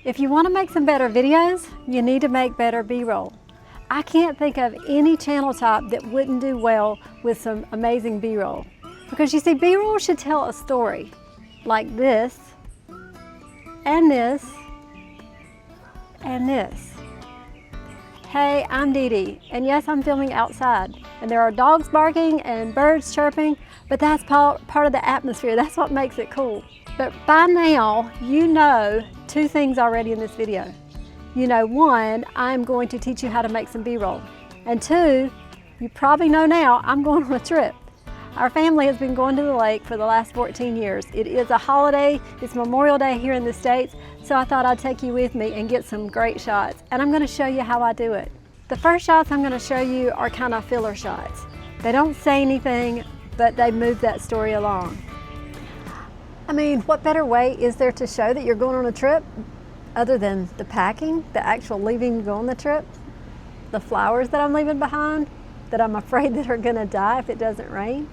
If you want to make some better videos, you need to make better B-roll. I can't think of any channel type that wouldn't do well with some amazing B-roll. Because you see, B-roll should tell a story like this, and this, and this. Hey, I'm Dee Dee, and yes, I'm filming outside. And there are dogs barking and birds chirping, but that's part of the atmosphere. That's what makes it cool. But by now, you know two things already in this video. You know, one, I'm going to teach you how to make some B-roll. And two, you probably know now, I'm going on a trip. Our family has been going to the lake for the last 14 years. It is a holiday, it's Memorial Day here in the States, so I thought I'd take you with me and get some great shots. And I'm gonna show you how I do it. The first shots I'm gonna show you are kind of filler shots. They don't say anything, but they move that story along. I mean, what better way is there to show that you're going on a trip other than the packing, the actual leaving to go on the trip, the flowers that I'm leaving behind that I'm afraid that are gonna die if it doesn't rain,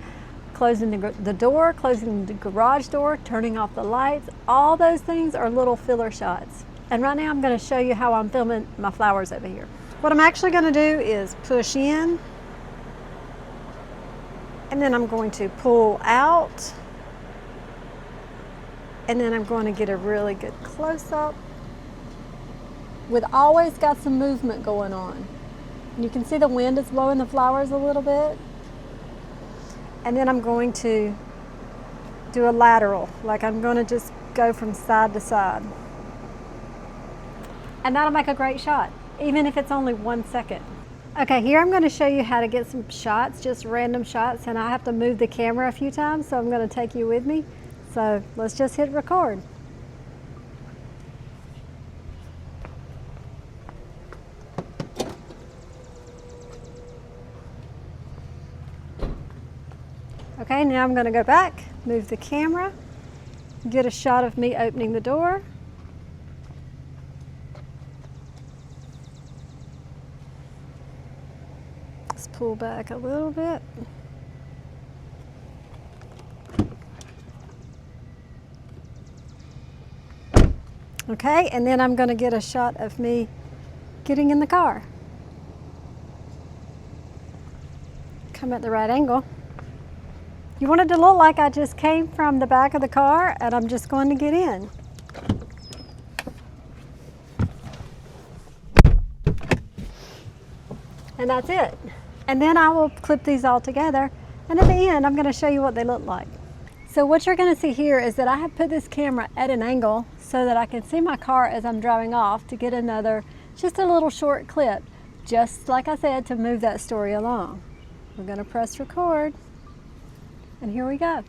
closing the door, closing the garage door, turning off the lights, all those things are little filler shots. And right now I'm gonna show you how I'm filming my flowers over here. What I'm actually gonna do is push in, and then I'm going to pull out, and then I'm going to get a really good close-up with always got some movement going on. And you can see the wind is blowing the flowers a little bit. And then I'm going to do a lateral, like I'm going to just go from side to side. And that'll make a great shot, even if it's only 1 second. Okay, here I'm going to show you how to get some shots, just random shots, and I have to move the camera a few times, so I'm going to take you with me. So let's just hit record. Okay, now I'm going to go back, move the camera, get a shot of me opening the door. Let's pull back a little bit. Okay, and then I'm going to get a shot of me getting in the car. Come at the right angle. You want it to look like I just came from the back of the car and I'm just going to get in. And that's it. And then I will clip these all together, and at the end I'm going to show you what they look like. So what you're going to see here is that I have put this camera at an angle so that I can see my car as I'm driving off to get another, just a little short clip, just like I said, to move that story along. We're going to press record. And here we go.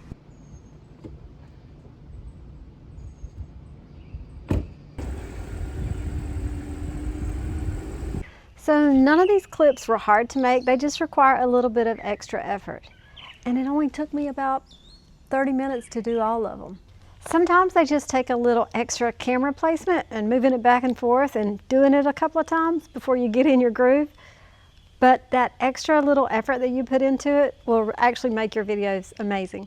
So none of these clips were hard to make. They just require a little bit of extra effort. And it only took me about 30 minutes to do all of them. Sometimes they just take a little extra camera placement and moving it back and forth and doing it a couple of times before you get in your groove. But that extra little effort that you put into it will actually make your videos amazing.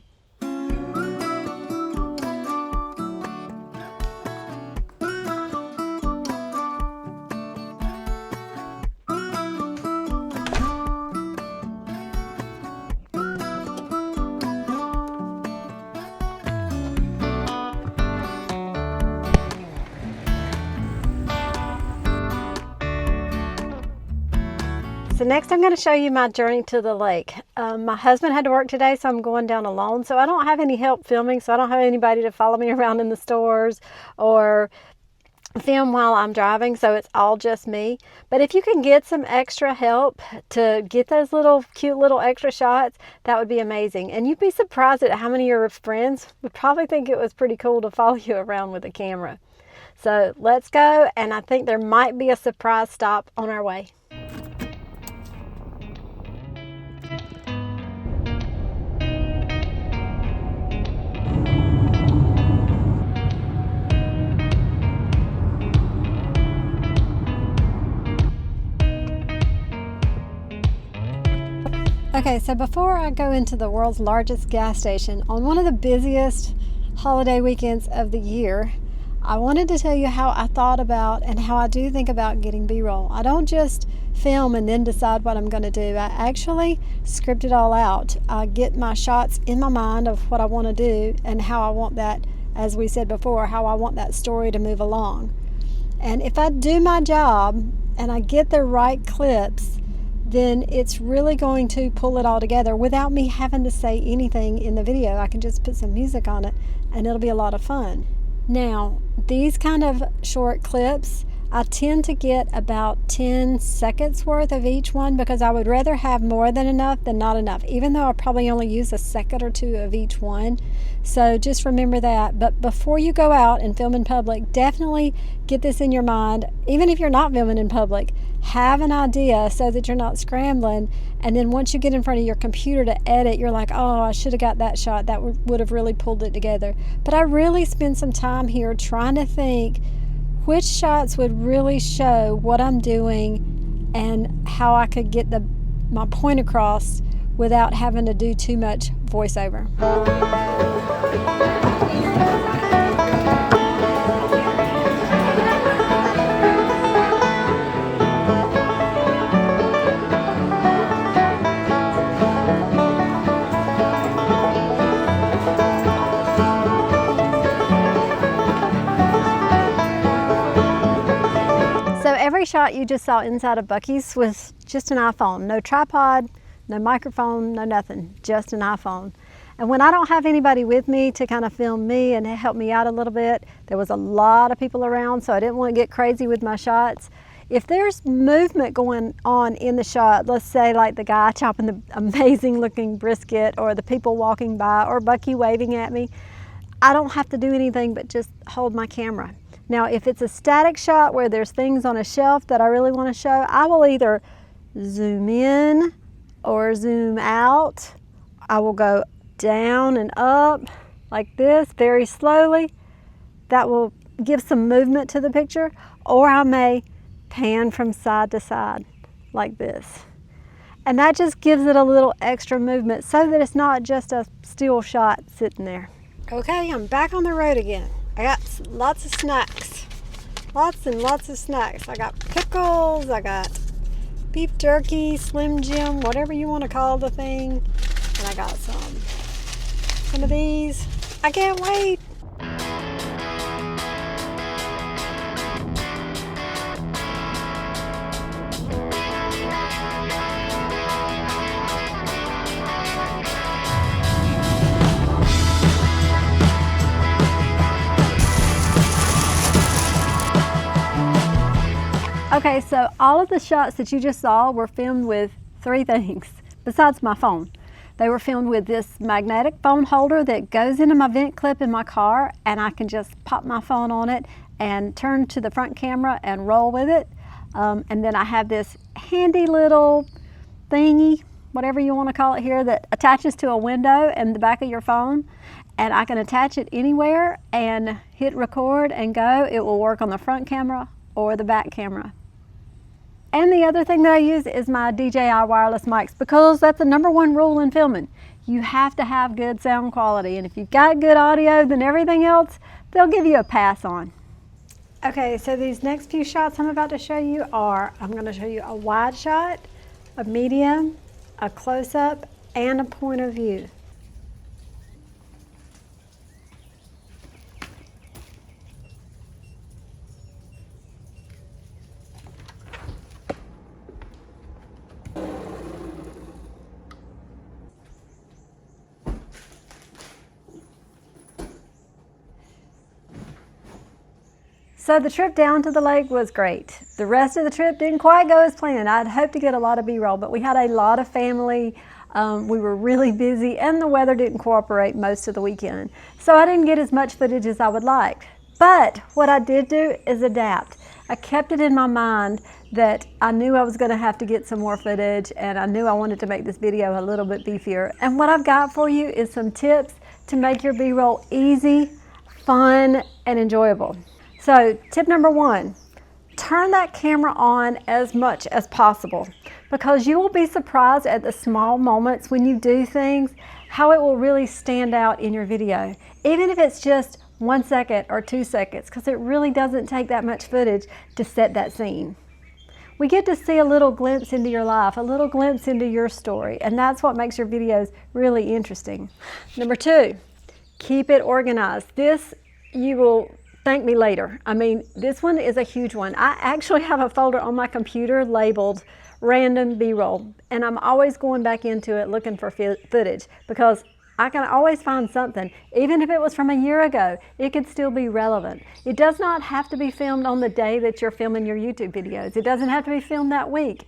So next I'm going to show you my journey to the lake. My husband had to work today, so I'm going down alone. So I don't have any help filming, so I don't have anybody to follow me around in the stores or film while I'm driving, so it's all just me. But if you can get some extra help to get those little cute little extra shots, that would be amazing. And you'd be surprised at how many of your friends would probably think it was pretty cool to follow you around with a camera. So let's go, and I think there might be a surprise stop on our way. Okay, so before I go into the world's largest gas station on one of the busiest holiday weekends of the year, I wanted to tell you how I thought about and how I do think about getting B-roll. I don't just film and then decide what I'm going to do. I actually script it all out. I get my shots in my mind of what I want to do and how I want that, as we said before, how I want that story to move along. And if I do my job and I get the right clips, then it's really going to pull it all together without me having to say anything in the video. I can just put some music on it and it'll be a lot of fun. Now, these kind of short clips, I tend to get about 10 seconds worth of each one because I would rather have more than enough than not enough, even though I'll probably only use a second or two of each one. So just remember that. But before you go out and film in public, definitely get this in your mind. Even if you're not filming in public, have an idea so that you're not scrambling. And then once you get in front of your computer to edit, you're like, oh, I should have got that shot. That would have really pulled it together. But I really spend some time here trying to think which shots would really show what I'm doing and how I could get my point across without having to do too much voiceover. So every shot you just saw inside of Buc-ee's was just an iPhone. No tripod, no microphone, no nothing, just an iPhone. And when I don't have anybody with me to kind of film me and help me out a little bit, there was a lot of people around, so I didn't want to get crazy with my shots. If there's movement going on in the shot, let's say like the guy chopping the amazing looking brisket or the people walking by or Buc-ee waving at me, I don't have to do anything but just hold my camera. Now, if it's a static shot where there's things on a shelf that I really want to show, I will either zoom in or zoom out. I will go down and up like this very slowly. That will give some movement to the picture. Or I may pan from side to side like this. And that just gives it a little extra movement so that it's not just a still shot sitting there. Okay, I'm back on the road again. I got lots of snacks, lots and lots of snacks. I got pickles, I got beef jerky, Slim Jim, whatever you want to call the thing. And I got some of these. I can't wait. Okay, so all of the shots that you just saw were filmed with three things besides my phone. They were filmed with this magnetic phone holder that goes into my vent clip in my car, and I can just pop my phone on it and turn to the front camera and roll with it. And then I have this handy little thingy, whatever you want to call it here, that attaches to a window in the back of your phone. And I can attach it anywhere and hit record and go. It will work on the front camera or the back camera. And the other thing that I use is my DJI wireless mics, because that's the #1 rule in filming. You have to have good sound quality, and if you've got good audio, then everything else, they'll give you a pass on. Okay, so these next few shots I'm about to show you are, I'm going to show you a wide shot, a medium, a close-up, and a point of view. So the trip down to the lake was great. The rest of the trip didn't quite go as planned. I'd hoped to get a lot of B-roll, but we had a lot of family. We were really busy and the weather didn't cooperate most of the weekend. So I didn't get as much footage as I would like. But what I did do is adapt. I kept it in my mind that I knew I was going to have to get some more footage, and I knew I wanted to make this video a little bit beefier. And what I've got for you is some tips to make your B-roll easy, fun, and enjoyable. So tip #1, turn that camera on as much as possible, because you will be surprised at the small moments when you do things, how it will really stand out in your video. Even if it's just 1 second or 2 seconds, because it really doesn't take that much footage to set that scene. We get to see a little glimpse into your life, a little glimpse into your story, and that's what makes your videos really interesting. Number 2, keep it organized. This, you will thank me later. I mean, this one is a huge one. I actually have a folder on my computer labeled random B-roll, and I'm always going back into it looking for footage, because I can always find something. Even if it was from a year ago, it could still be relevant. It does not have to be filmed on the day that you're filming your YouTube videos. It doesn't have to be filmed that week.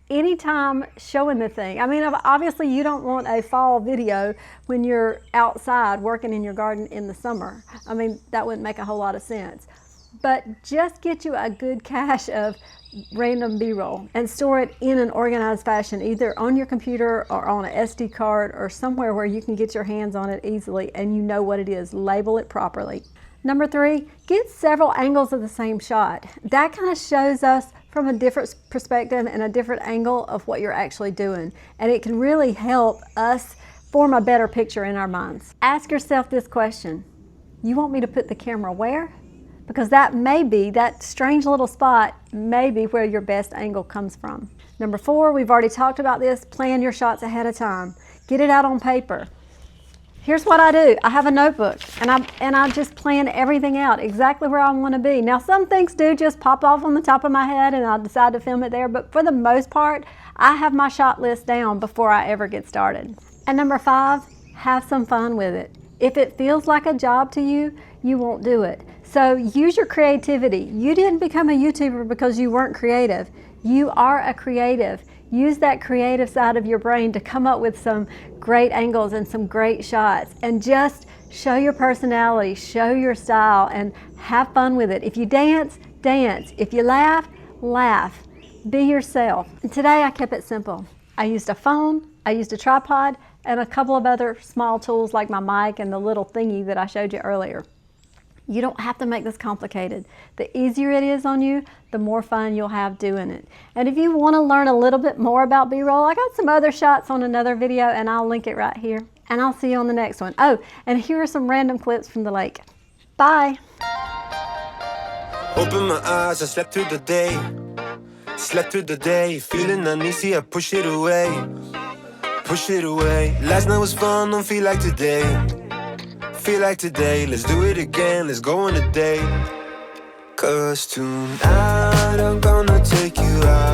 Anytime showing the thing. I mean, obviously you don't want a fall video when you're outside working in your garden in the summer. I mean, that wouldn't make a whole lot of sense. But just get you a good cache of random B-roll and store it in an organized fashion, either on your computer or on an SD card or somewhere where you can get your hands on it easily and you know what it is. Label it properly. Number 3, get several angles of the same shot. That kind of shows us from a different perspective and a different angle of what you're actually doing, and it can really help us form a better picture in our minds. Ask yourself this question: you want me to put the camera where? Because that strange little spot may be where your best angle comes from. Number 4, we've already talked about this, plan your shots ahead of time. Get it out on paper. Here's what I do. I have a notebook and I just plan everything out exactly where I want to be. Now, some things do just pop off on the top of my head and I'll decide to film it there, but for the most part, I have my shot list down before I ever get started. And number 5, have some fun with it. If it feels like a job to you, you won't do it. So use your creativity. You didn't become a YouTuber because you weren't creative. You are a creative. Use that creative side of your brain to come up with some great angles and some great shots, and just show your personality, show your style, and have fun with it. If you dance, dance. If you laugh, laugh. Be yourself. And today I kept it simple. I used a phone, I used a tripod, and a couple of other small tools like my mic and the little thingy that I showed you earlier. You don't have to make this complicated. The easier it is on you, the more fun you'll have doing it. And if you want to learn a little bit more about B-roll, I got some other shots on another video and I'll link it right here. And I'll see you on the next one. Oh, and here are some random clips from the lake. Bye. Open my eyes, I slept through the day. Slept through the day, feeling uneasy, I push it away. Push it away. Last night was fun, don't feel like today. Feel like today, let's do it again, let's go on a date. 'Cause tonight I'm gonna take you out.